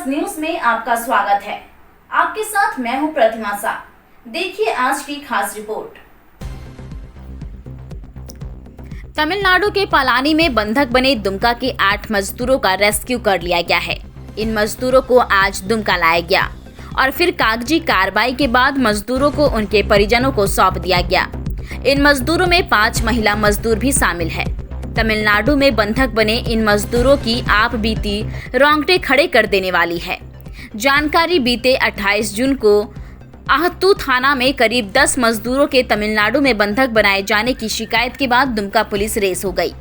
News में आपका स्वागत है। आपके साथ मैं हूं प्रतिमा शाह। देखिए आज की खास रिपोर्ट। तमिलनाडु के पलानी में बंधक बने दुमका के 8 मजदूरों का रेस्क्यू कर लिया गया है। इन मजदूरों को आज दुमका लाया गया और फिर कागजी कार्रवाई के बाद मजदूरों को उनके परिजनों को सौंप दिया गया। इन मजदूरों में 5 महिला मजदूर भी शामिल है। तमिलनाडु में बंधक बने इन मजदूरों की आप बीती रोंगटे खड़े कर देने वाली है। जानकारी बीते 28 जून को आहतू थाना में करीब 10 मजदूरों के तमिलनाडु में बंधक बनाए जाने की शिकायत के बाद दुमका पुलिस रेस हो गई।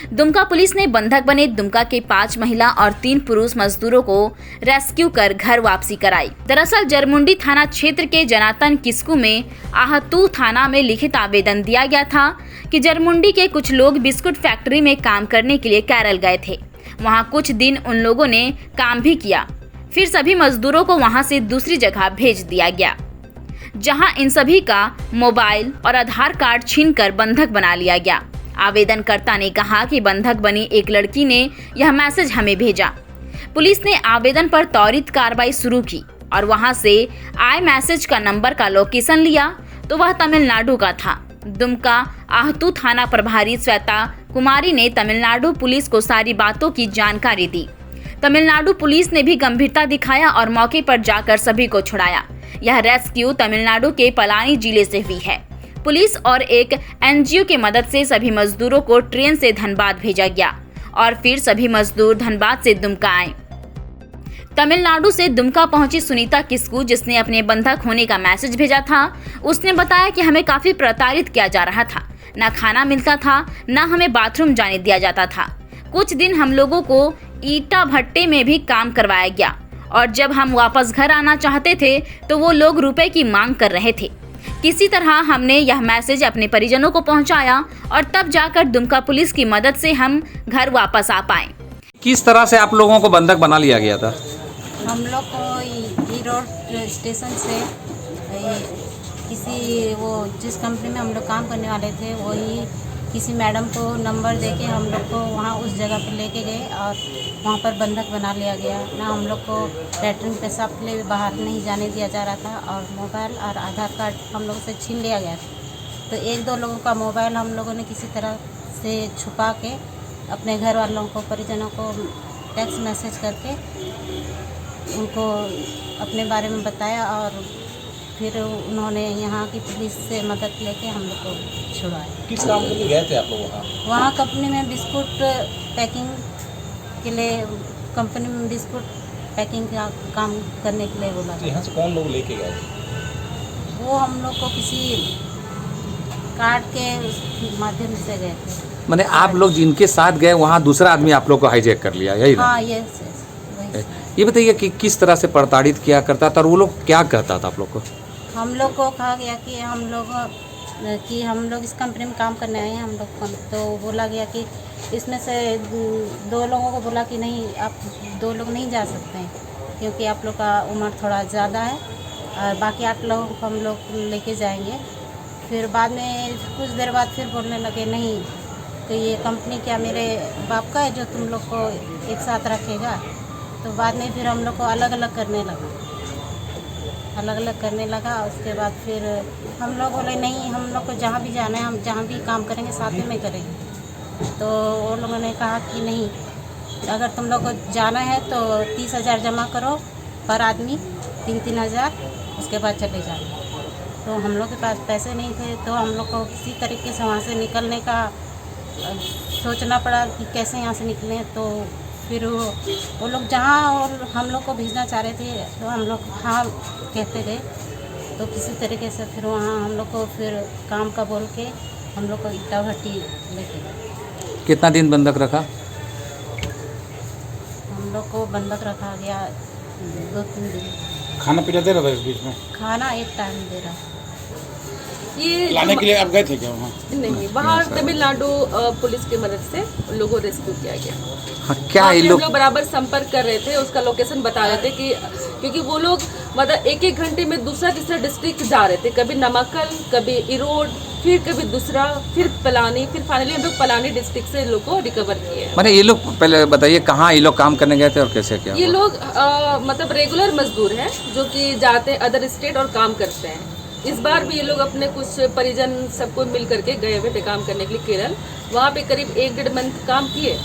दुमका पुलिस ने बंधक बने दुमका के 5 महिला और 3 पुरुष मजदूरों को रेस्क्यू कर घर वापसी कराई। दरअसल जरमुंडी थाना क्षेत्र के जनातन किस्कू में आहतू थाना में लिखित आवेदन दिया गया था कि जरमुंडी के कुछ लोग बिस्कुट फैक्ट्री में काम करने के लिए केरल गए थे। वहां कुछ दिन उन लोगों ने काम भी किया, फिर सभी मजदूरों को वहां से दूसरी जगह भेज दिया गया, जहां इन सभी का मोबाइल और आधार कार्ड छीनकर बंधक बना लिया गया। आवेदनकर्ता ने कहा कि बंधक बनी एक लड़की ने यह मैसेज हमें भेजा। पुलिस ने आवेदन पर त्वरित कार्रवाई शुरू की और वहां से आए मैसेज का नंबर का लोकेशन लिया तो वह तमिलनाडु का था। दुमका आहतू थाना प्रभारी श्वेता कुमारी ने तमिलनाडु पुलिस को सारी बातों की जानकारी दी। तमिलनाडु पुलिस ने भी गंभीरता दिखाया और मौके पर जाकर सभी को छुड़ाया। यह रेस्क्यू तमिलनाडु के पलानी जिले से हुई है। पुलिस और एक एनजीओ की मदद से सभी मजदूरों को ट्रेन से धनबाद भेजा गया और फिर सभी मजदूर धनबाद से दुमका आए। तमिलनाडु से दुमका पहुंची सुनीता किस्कू, जिसने अपने बंधक होने का मैसेज भेजा था, उसने बताया कि हमें काफी प्रताड़ित किया जा रहा था। न खाना मिलता था, न हमें बाथरूम जाने दिया जाता था। कुछ दिन हम लोगों को ईटा भट्टे में भी काम करवाया गया और जब हम वापस घर आना चाहते थे तो वो लोग रुपए की मांग कर रहे थे। किसी तरह हमने यह मैसेज अपने परिजनों को पहुंचाया और तब जाकर दुमका पुलिस की मदद से हम घर वापस आ पाए। किस तरह से आप लोगों को बंधक बना लिया गया था? हम लोग को ई रोड स्टेशन से किसी वो जिस कंपनी में हम लोग काम करने वाले थे वही किसी मैडम को नंबर देके हम लोग को वहाँ उस जगह पर लेके गए और वहाँ पर बंधक बना लिया गया। ना हम लोग को लैट्रिन पेशाब के लिए बाहर नहीं जाने दिया जा रहा था और मोबाइल और आधार कार्ड हम लोगों से छीन लिया गया था। तो 1-2 लोगों का मोबाइल हम लोगों ने किसी तरह से छुपा के अपने घर वालों को परिजनों को टेक्स्ट मैसेज करके उनको अपने बारे में बताया और फिर उन्होंने यहाँ की पुलिस से मदद लेके हम लोग को छुड़ाया। किस काम के लिए गए थे आप लोग वहाँ? वहाँ कंपनी में बिस्कुट पैकिंग के लिए कंपनी में बिस्कुट पैकिंग का काम करने के लिए बोला। तो यहाँ से कौन लोग लेके गए थे? वो हम लोग को किसी कार्ड के माध्यम से गए थे। मैंने आप लोग जिनके साथ गए वहाँ दूसरा आदमी आप लोग को हाईजैक कर लिया, यही ना? हाँ यस। ये बताइए कि किस तरह से प्रताड़ित किया करता था और वो लोग क्या कहता था आप लोग को? हम लोग को कहा गया कि हम लोग इस कंपनी में काम करने आए हैं। हम लोग को तो बोला गया कि इसमें से 2 लोगों को बोला कि नहीं, आप 2 लोग नहीं जा सकते हैं क्योंकि आप लोग का उम्र थोड़ा ज़्यादा है और बाकी 8 लोगों को हम लोग लेके जाएंगे। फिर बाद में कुछ देर बाद फिर बोलने लगे नहीं, तो ये कंपनी क्या मेरे बाप का है जो तुम लोग को एक साथ रखेगा। तो बाद में फिर हम लोग को अलग अलग करने लगा। उसके बाद फिर हम लोग बोले नहीं, हम लोग को जहाँ भी जाना है, हम जहाँ भी काम करेंगे साथ में करेंगे। तो वो लोगों ने कहा कि नहीं, अगर तुम लोग को जाना है तो 30,000 जमा करो पर आदमी, 3-3 हज़ार, उसके बाद चले जाना। तो हम लोग के पास पैसे नहीं थे तो हम लोग को किसी तरीके से वहाँ से निकलने का सोचना पड़ा कि कैसे यहाँ से निकलें। तो फिर वो लोग जहाँ और हम लोग को भेजना चाह रहे थे तो हम लोग हाँ कहते गए। तो किसी तरीके से फिर वहाँ हम लोग को फिर काम का बोल के हम लोग को ईटा भट्टी लेके गए। कितना दिन बंधक रखा? हम लोग को बंधक रखा गया 2-3 दिन। खाना पीना दे रहा था इस बीच में? खाना एक टाइम दे रहा। ये लाने के लिए आप गए थे क्या वहाँ? नहीं, बाहर तमिलनाडु पुलिस की मदद से उन लोगों को रेस्क्यू किया गया। हाँ, क्या ये हम लोग लोग बराबर संपर्क कर रहे थे, उसका लोकेशन बता रहे थे कि क्योंकि वो लोग मतलब 1-1 घंटे में दूसरा तीसरा डिस्ट्रिक्ट जा रहे थे, कभी नमक्कल, कभी इरोड, फिर कभी दूसरा, फिर पलानी, फिर फाइनली हम लोग पलानी डिस्ट्रिक्ट से लोग को रिकवर किए हैं। मैंने ये लोग पहले बताइए कहाँ ये लोग काम करने गए थे और कैसे क्या ये हुआ? लोग मतलब रेगुलर मजदूर हैं जो कि जाते हैं अदर स्टेट और काम करते हैं। इस बार भी ये लोग अपने कुछ परिजन सबको मिल करके गए हुए थे काम करने के लिए केरल। वहाँ पे करीब 1-1.5 मंथ काम किए।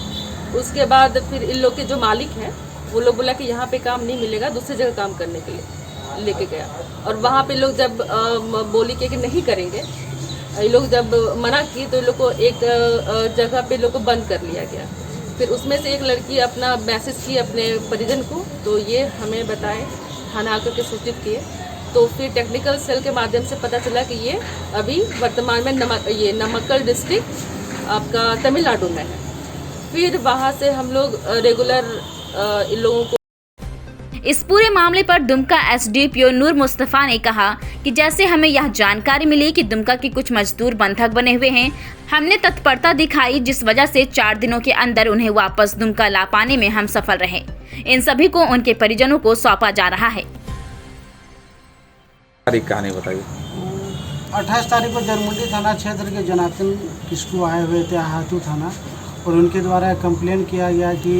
उसके बाद फिर इन लोग के जो मालिक हैं वो लोग बोला कि यहाँ पे काम नहीं मिलेगा, दूसरी जगह काम करने के लिए लेके गया। और वहाँ पे लोग जब बोली कि नहीं करेंगे, ये लोग जब मना किए तो ये लोग को एक जगह पे लोग को बंद कर लिया गया। फिर उसमें से एक लड़की अपना मैसेज की अपने परिजन को, तो ये हमें बताए, थाना आकर के सूचित किए। तो फिर टेक्निकल सेल के माध्यम से पता चला कि ये अभी वर्तमान में नमक्कल डिस्ट्रिक्ट आपका तमिलनाडु में है। फिर वहाँ से हम लोग रेगुलर इन लोगों को। इस पूरे मामले पर दुमका एसडीपीओ नूर मुस्तफा ने कहा कि जैसे हमें यह जानकारी मिली कि दुमका के कुछ मजदूर बंधक बने हुए हैं, हमने तत्परता दिखाई, जिस वजह से 4 दिनों के अंदर उन्हें वापस दुमका ला पाने में हम सफल रहे। इन सभी को उनके परिजनों को सौंपा जा रहा है। कहानी बताइए। 28 तारीख को जरमुंडी थाना क्षेत्र के जनार्दन किस्कू आए हुए थे हाथू थाना, और उनके द्वारा कंप्लेन किया गया कि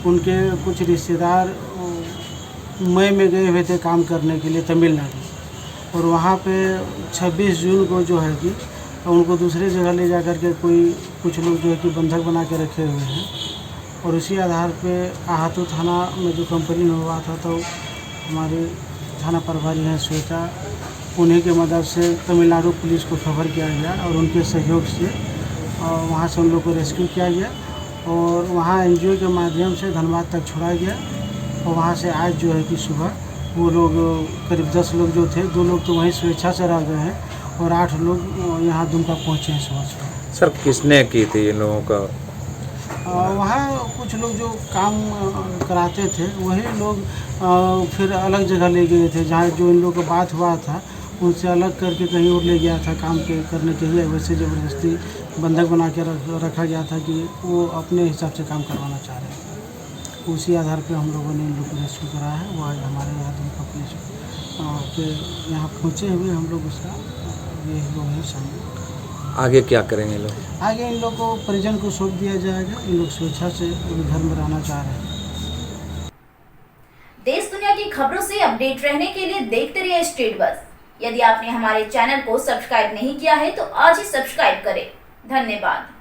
उनके कुछ रिश्तेदार मई में गए हुए थे काम करने के लिए तमिलनाडु, और वहाँ पे 26 जून को जो है कि उनको दूसरे जगह ले जा कर के कुछ लोग जो है कि बंधक बना के रखे हुए हैं। और उसी आधार पे हाथू थाना में जो कंप्लेन हुआ था, तो हमारे थाना प्रभारी हैं श्वेता, उन्हीं के मदद से तमिलनाडु पुलिस को खबर किया गया और उनके सहयोग से वहाँ से उन लोग को रेस्क्यू किया गया और वहाँ एनजीओ के माध्यम से धनबाद तक छोड़ा गया। और वहाँ से आज जो है कि सुबह वो लोग करीब 10 लोग जो थे, 2 लोग तो वहीं स्वेच्छा से रह गए हैं और 8 लोग यहाँ दुमका पहुँचे हैं सुबह। सर किसने की थी इन लोगों का? वहाँ कुछ लोग जो काम कराते थे वही लोग फिर अलग जगह ले गए थे, जहाँ जो इन लोगों का बात हुआ था उनसे अलग करके कहीं और ले गया था काम करने के लिए। वैसे ज़बरदस्ती बंधक बना के रखा गया था कि वो अपने हिसाब से काम करवाना चाह रहे थे। उसी आधार पे हम लोगों ने इन लोग को रेस्क्यू करा है। वो आज हमारे यहाँ दुमका पुलिस के यहाँ पहुँचे हुए हम लोग, उसका ये लोग हैं शामिल। आगे क्या करेंगे लोग? आगे इन लोग को परिजन को सौंप दिया जाएगा। इन लोग स्वेच्छा से घर में रहना चाह रहे हैं। देश दुनिया की खबरों से अपडेट रहने के लिए देखते रहिए स्टेट बस। यदि आपने हमारे चैनल को सब्सक्राइब नहीं किया है तो आज ही सब्सक्राइब करें। धन्यवाद।